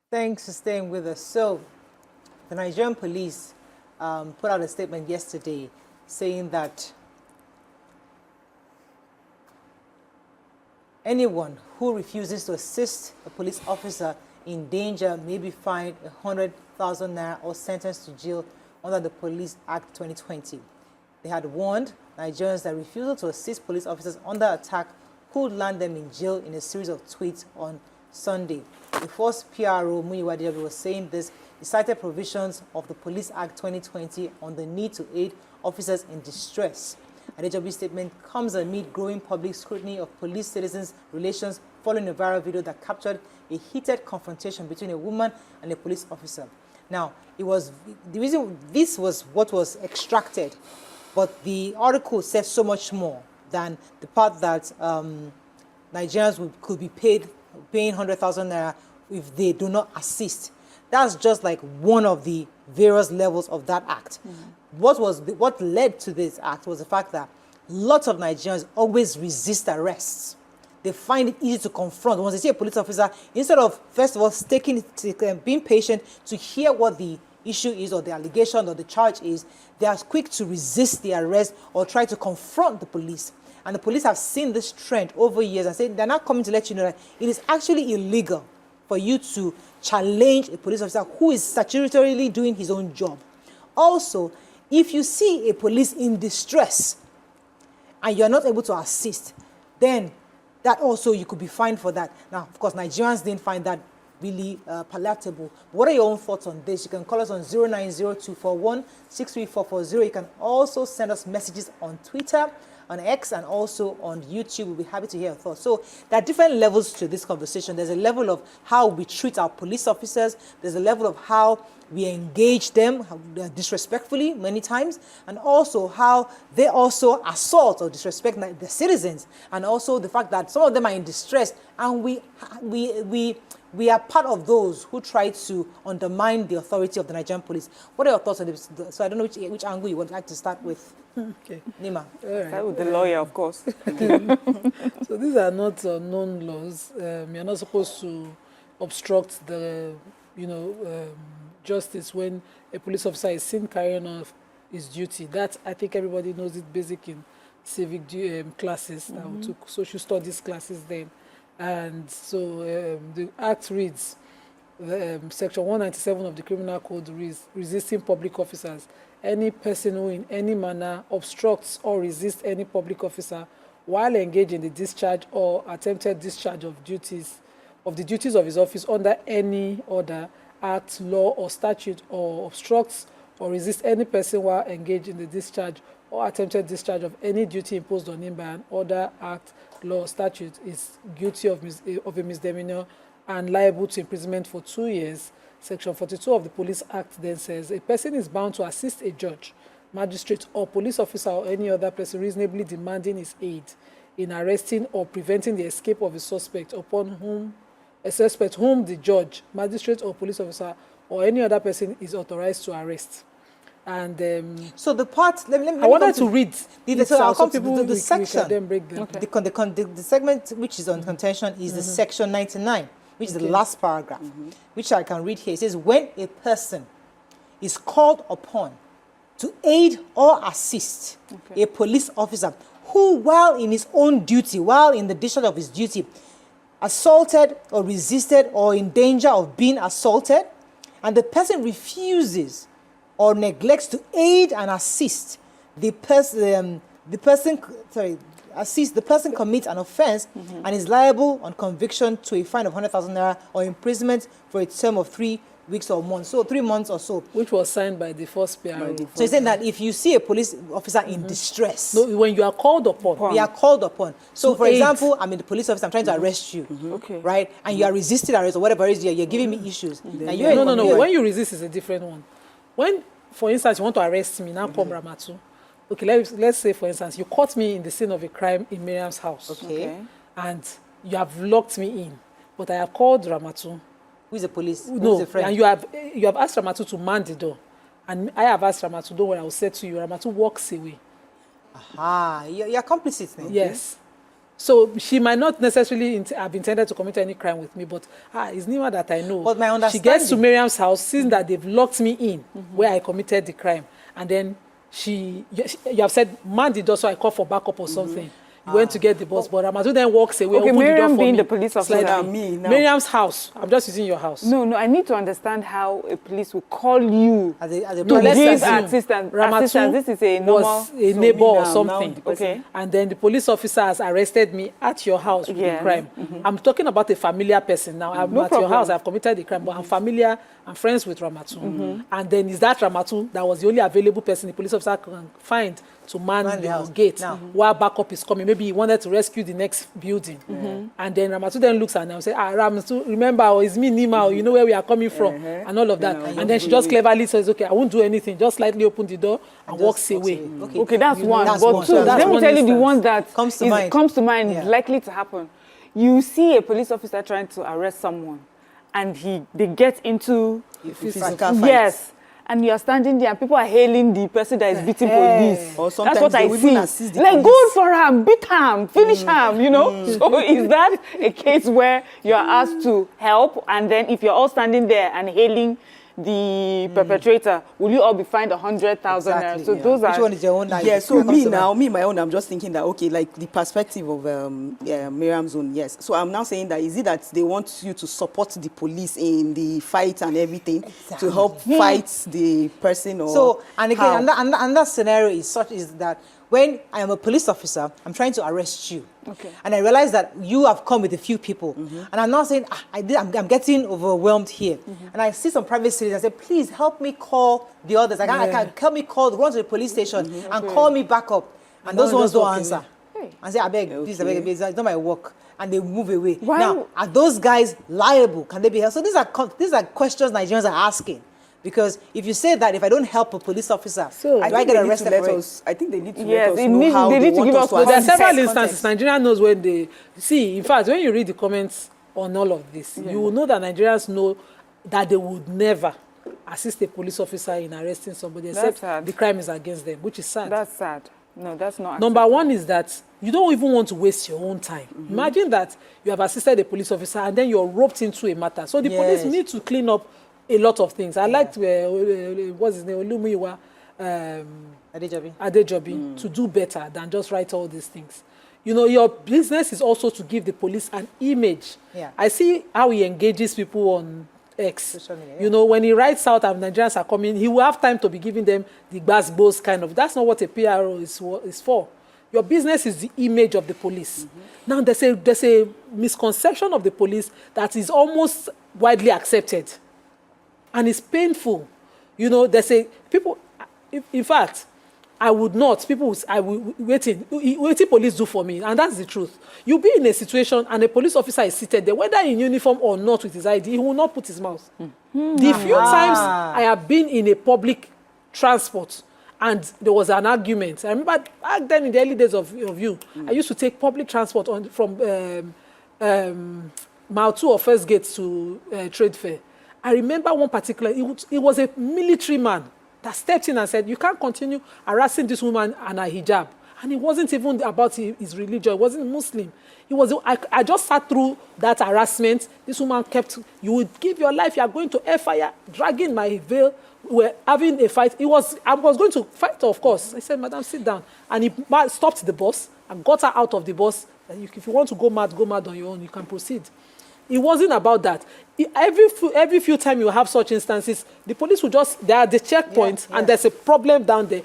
Thanks for staying with us. So, the Nigerian police put out a statement yesterday saying that anyone who refuses to assist a police officer in danger may be fined 100,000 naira or sentenced to jail under the Police Act 2020. They had warned Nigerians that refusal to assist police officers under attack could land them in jail in a series of tweets on Sunday. The first PRO, Muyiwa Diaby, was saying this. He cited provisions of the Police Act 2020 on the need to aid officers in distress. Adejobi's statement comes amid growing public scrutiny of police-citizens relations following a viral video that captured a heated confrontation between a woman and a police officer. Now, the reason this was what was extracted, but the article says so much more than the part that Nigerians could be paying 100,000 naira if they do not assist. That's just like one of the various levels of that act. What led to this act was the fact that lots of Nigerians always resist arrests. They find it easy to confront. Once they see a police officer, instead of, first of all, being patient to hear what the issue is or the allegation or the charge is, they are quick to resist the arrest or try to confront the police. And the police have seen this trend over years and say they're not coming to let you know that it is actually illegal for you to challenge a police officer who is statutorily doing his own job. Also, if you see a police in distress and you're not able to assist, then that also you could be fined for that. Now, of course, Nigerians didn't find that really palatable. What are your own thoughts on this? You can call us on 090-241-63440. You can also send us messages on Twitter, on X, and also on YouTube. We'll be happy to hear your thoughts. So there are different levels to this conversation. There's a level of how we treat our police officers. There's a level of how we engage them disrespectfully many times, and also how they also assault or disrespect the citizens, and also the fact that some of them are in distress, and we are part of those who try to undermine the authority of the Nigerian police. What are your thoughts on this? So I don't know which angle you would like to start with. Okay. Nima. Right. Start with the lawyer, of course. So these are not known laws. You're not supposed to obstruct the, justice when a police officer is seen carrying on his duty. That, I think everybody knows it basic in civic classes. We took social studies classes then. And so the Act reads, Section 197 of the Criminal Code reads, resisting public officers. Any person who in any manner obstructs or resists any public officer while engaged in the discharge or attempted discharge of the duties of his office under any order, act, law, or statute, or obstructs or resists any person while engaged in the discharge or attempted discharge of any duty imposed on him by an order, act, law, or statute is guilty of a misdemeanor and liable to imprisonment for 2 years. Section 42 of the Police Act then says a person is bound to assist a judge, magistrate, or police officer or any other person reasonably demanding his aid in arresting or preventing the escape of a suspect whom the judge, magistrate, or police officer or any other person is authorized to arrest. And so the part, I wanted to read the section. We can then break them. Okay. The segment which is on contention is the section 99, which is the last paragraph, which I can read here. It says, when a person is called upon to aid or assist a police officer who, while in his own duty, while in the discharge of his duty, assaulted or resisted or in danger of being assaulted, and the person refuses or neglects to aid and assist the person commits an offense and is liable on conviction to a fine of 100,000 naira or imprisonment for a term of 3 weeks or months. So 3 months or so. Which was signed by the first PRO. So you're saying that if you see a police officer in distress. No, when you are called upon. You are called upon. So for example, I'm the police officer, I'm trying to arrest you. Right? And you are resisting arrest or whatever it is, you're giving me issues. No. When you resist is a different one. When, for instance, you want to arrest me, now come Ramatu. Okay, let's say, for instance, you caught me in the scene of a crime in Miriam's house. Okay. And you have locked me in. But I have called Ramatu. Who is the police? No, who is the friend? and you have asked Ramatu to man the door. And I have asked Ramatu, don't worry, I will say to you, Ramatu walks away. Aha, you're complicit then. Yes. So she might not necessarily have intended to commit any crime with me, but it's Nima that I know. But my She gets to understanding- Miriam's house, seeing that they've locked me in where I committed the crime. And then you have said, man the door, so I call for backup or something. You went to get the bus, but Ramatu then walks away, Okay, open the door Miriam for being me. the police officer. slightly. Me now. Miriam's house. I'm just using your house. No, I need to understand how a police will call you As a to let's give assume assistance. Ramatu This is a normal... was a neighbor or now something. the person- Okay. And then the police officer has arrested me at your house with Yes. the crime. I'm talking about a familiar person now. I'm No at your problem. house, I've committed the crime, but I'm familiar, I'm friends with Ramatu. And then is that Ramatu that was the only available person the police officer can find to man Man the your house. gate Now. while backup is coming? Maybe he wanted to rescue the next building. And then Ramatu then looks at her and say, Ramatu, remember, it's me, Nima, you know where we are coming from, and all of that. And then she just cleverly says, okay, I won't do anything, just slightly open the door and walks away. Okay, that's one. That's But one. two, So that's let me one tell you the instance. one that Comes to mind. comes to mind, Yeah. likely to happen. You see a police officer trying to arrest someone, and they get into... Physical fight. Yes. And you are standing there and people are hailing the person that is beating police. Or That's sometimes what they I will see. even assist the Like, police. go for him, beat him, finish him, you know? So is that a case where you are asked to help, and then if you're all standing there and hailing the perpetrator, will you all be fined 100,000 naira? Exactly, So yeah. those Which are... one is your own? Yeah, so my own, I'm just thinking that, okay, like the perspective of Miriam's own, yes. So I'm now saying that, is it that they want you to support the police in the fight and everything to help fight the person, or So, and again, how? another scenario is that when I am a police officer, I'm trying to arrest you. Okay. And I realize that you have come with a few people. And I'm not saying, I'm getting overwhelmed here. And I see some private citizens and say, please help me call the others. I can help me run to the police station and call me back up. And those ones don't answer. Hey. And say, I beg, please, I beg, it's not my work. And they move away. Why? Now, are those guys liable? Can they be held? So these are questions Nigerians are asking. Because if you say that if I don't help a police officer, So- do I think get they need arrested to let for it? us, I think they need to Yes, let us they know need- how they they need to want give us us to But there are assist. several Context. instances. Nigeria knows when they see. In fact, when you read the comments on all of this, you will know that Nigerians know that they would never assist a police officer in arresting somebody except sad. the crime is against them, which is sad. That's sad. No, that's not... Number one is that you don't even want to waste your own time. Imagine that you have assisted a police officer and then you're roped into a matter. So the police Yes. need to clean up a lot of things. I liked what's his name, Olumiwa Adejobi, to do better than just write all these things. You know, your business is also to give the police an image. Yeah. I see how he engages people on X. Social media, You know, when he writes out and Nigerians are coming, he will have time to be giving them the gbas kind of. That's not what a PRO is for. Your business is the image of the police. Now, there's a misconception of the police that is almost widely accepted. And it's painful. You know, in fact, I would not, waiting police do for me, and that's the truth. You'll be in a situation and a police officer is seated there, whether in uniform or not with his ID, he will not put his mouth. The few times I have been in a public transport and there was an argument, I remember back then in the early days of you, I used to take public transport from Mile 2 or First Gate to Trade Fair. I remember one particular, it was a military man that stepped in and said, you can't continue harassing this woman and her hijab. And it wasn't even about his religion. It wasn't Muslim. I just sat through that harassment. This woman kept, you would give your life, you are going to air fire, dragging my veil. We were having a fight. I was going to fight, of course. I said, madam, sit down. And he stopped the bus and got her out of the bus. If you want to go mad on your own, you can proceed. It wasn't about that. Every few times you have such instances, the police will they are the checkpoint, and there's a problem down there.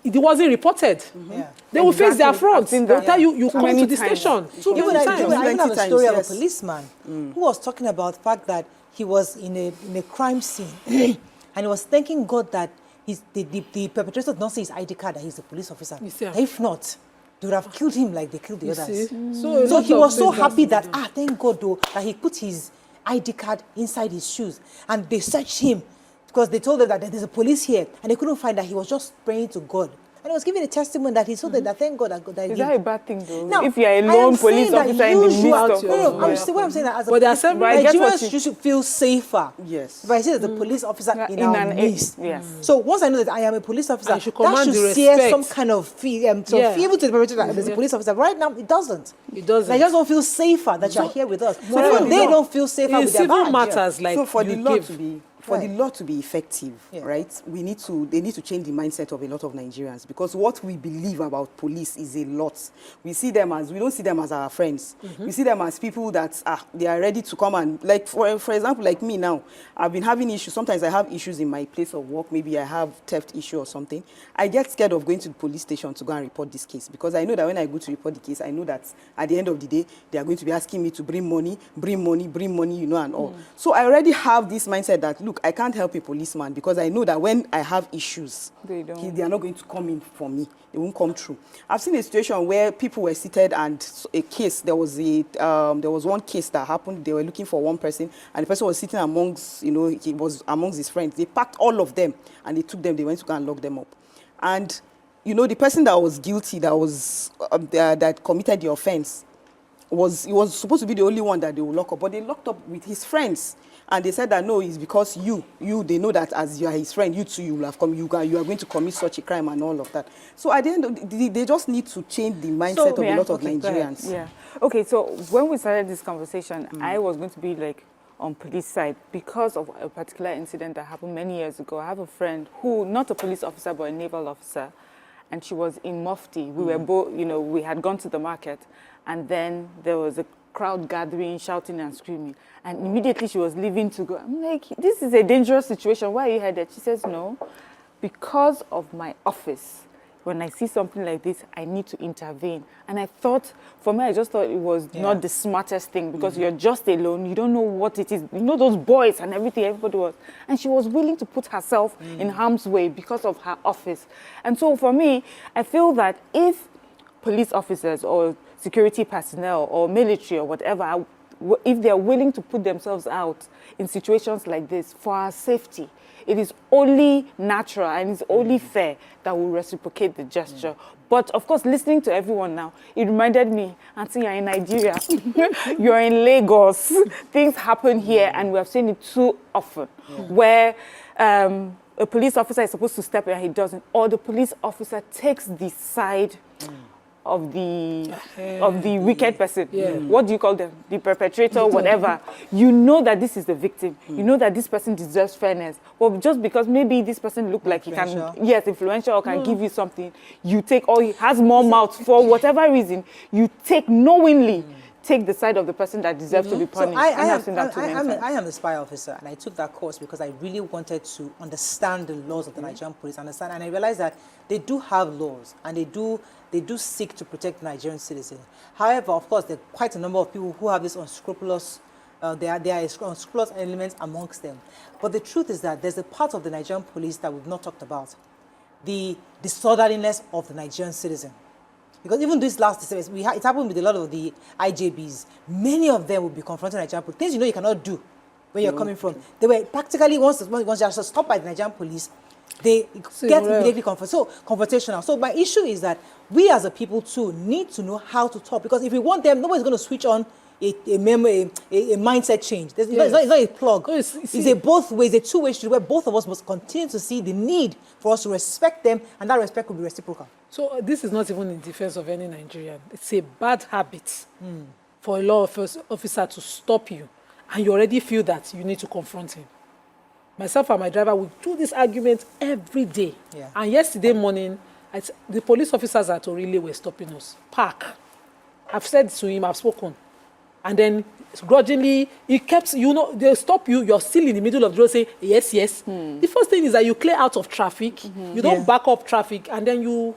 It wasn't reported. They will face their front. They'll tell you come to the station. Even I have a story of a yes. policeman who was talking about the fact that he was in a crime scene and he was thanking God that the perpetrator did not see his ID card that he's a police officer. If not, they would have killed him like they killed the others. So he was so happy that, thank God though, that he put his ID card inside his shoes. And they searched him because they told them that there's a police here. And they couldn't find that. He was just praying to God And he was giving a testimony that he saw that thank God that Is that a bad thing, though? Now, if you're a I am lone police saying that officer in the midst usual- of... No, I'm saying what I'm saying that as a But there are some- But I get what Nigerians you- should feel safer. Yes. If I say that the police officer in our midst. Yes. So once I know that I am a police officer, I should that command should the steer respect. some kind of fear to the perpetrator as a police officer. Right now, it doesn't. It doesn't. Nigerians don't feel safer that you're here with us. So Moreover, even they don't feel safer in with their civil badge. matters, like So for you the law give, to be the law to be effective, Yeah. right? They need to change the mindset of a lot of Nigerians, because what we believe about police is a lot. We don't see them as our friends. We see them as people that they are ready to come and, like, for example, like me now, I've been having issues. Sometimes I have issues in my place of work. Maybe I have theft issue or something. I get scared of going to the police station to go and report this case, because I know that when I go to report the case, I know that at the end of the day, they are going to be asking me to bring money, and all. So I already have this mindset that, look, I can't help a policeman, because I know that when I have issues, they are not going to come in for me. They won't come through. I've seen a situation where people were seated and there was one case that happened. They were looking for one person, and the person was sitting amongst, he was amongst his friends. They packed all of them and they took them. They went to go and lock them up. And, the person that was guilty, that committed the offense, he was supposed to be the only one that they would lock up, but they locked up with his friends. And they said that, no, it's because they know that as you are his friend, you too, you will have come, you are going to commit such a crime and all of that. So at the end of the day, they just need to change the mindset of a lot of Nigerians. Yeah. Okay, so when we started this conversation, I was going to be like on police side because of a particular incident that happened many years ago. I have a friend who, not a police officer, but a naval officer, and she was in Mufti. We were both, we had gone to the market, and then there was a crowd gathering, shouting and screaming. And immediately she was leaving to go. I'm like, this is a dangerous situation. Why are you headed? She says, no, because of my office. When I see something like this, I need to intervene. And I thought, for me, I just thought it was not the smartest thing, because you're just alone. You don't know what it is. Those boys and everything, everybody was. And she was willing to put herself in harm's way because of her office. And so for me, I feel that if police officers or security personnel or military or whatever, if they're willing to put themselves out in situations like this for our safety, it is only natural and it's only fair that we'll reciprocate the gesture. But of course, listening to everyone now, it reminded me, Auntie, you're in Nigeria, you're in Lagos, things happen here, and we have seen it too often, where a police officer is supposed to step in and he doesn't, or the police officer takes the side of the wicked person. What do you call them? The perpetrator, whatever. You know that this is the victim. You know that this person deserves fairness. But just because maybe this person look like he can, influential or can give you something, you take, or he has more mouth for whatever reason, you take knowingly. Take the side of the person that deserves to be punished. So I am the spy officer, and I took that course because I really wanted to understand the laws of the Nigerian police, and I realized that they do have laws, and they do seek to protect Nigerian citizens. However, of course, there are quite a number of people who have this unscrupulous, there are unscrupulous elements amongst them. But the truth is that there's a part of the Nigerian police that we've not talked about, the disorderliness of the Nigerian citizen. Because even this last December, it happened with a lot of the IJBs. Many of them will be confronting Nigerian police. Things you cannot do where you're coming from. They were practically, once you're stopped by the Nigerian police, they get immediately confrontational. So my issue is that we as a people too need to know how to talk. Because if we want them, nobody's going to switch on a mindset change. It's not a plug. It's a both ways, a two-way street where both of us must continue to see the need for us to respect them, and that respect will be reciprocal. So this is not even in defense of any Nigerian. It's a bad habit for a law officer to stop you, and you already feel that you need to confront him. Myself and my driver, we do this argument every day. Yeah. And yesterday morning, the police officers at Orile were stopping us. Park. I've said to him, I've spoken. And then grudgingly, he kept, they stop you, you're still in the middle of the road saying, yes, yes. The first thing is that you clear out of traffic, you don't back up traffic, and then you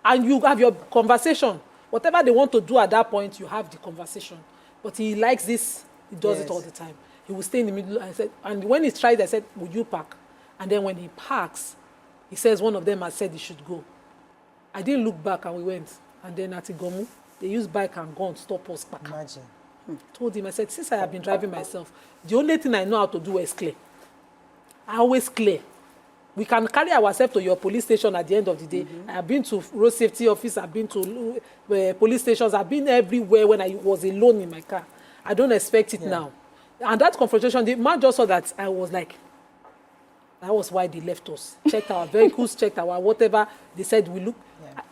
have your conversation. Whatever they want to do at that point, you have the conversation. But he likes this, he does it all the time. He will stay in the middle, and when he tried, I said, would you park? And then when he parks, he says one of them has said he should go. I didn't look back, and we went. And then at Igomu, they used bike and gun, stop us back. Imagine. Told him, I said, since I have been driving myself, the only thing I know how to do is clear. I always clear. We can carry ourselves to your police station at the end of the day. I've been to road safety office, I've been to police stations, I've been everywhere when I was alone in my car. I don't expect it now. And that confrontation, the man just saw that I was like, that was why they left us. Checked our vehicles, checked our whatever. They said we look,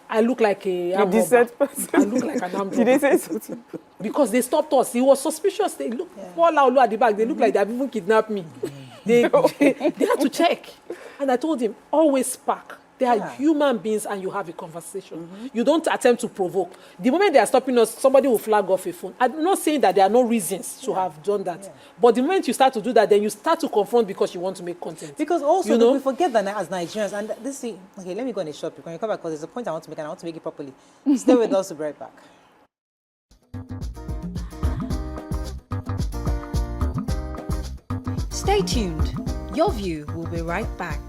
I look like a armed robber. I look like an armed robber. Did they say something? Because they stopped us. He was suspicious. They look, fall out at the back. They look like they have even kidnapped me. They had to check. And I told him, always park. They are human beings and you have a conversation. You don't attempt to provoke. The moment they are stopping us, somebody will flag off a phone. I'm not saying that there are no reasons to have done that. But the moment you start to do that, then you start to confront because you want to make content. Because also, you know? we forget that as Nigerians, and this thing, okay, let me go on a short break. When you come back, because there's a point I want to make, and I want to make it properly. Stay with us, we'll be right back. Stay tuned. Your View will be right back.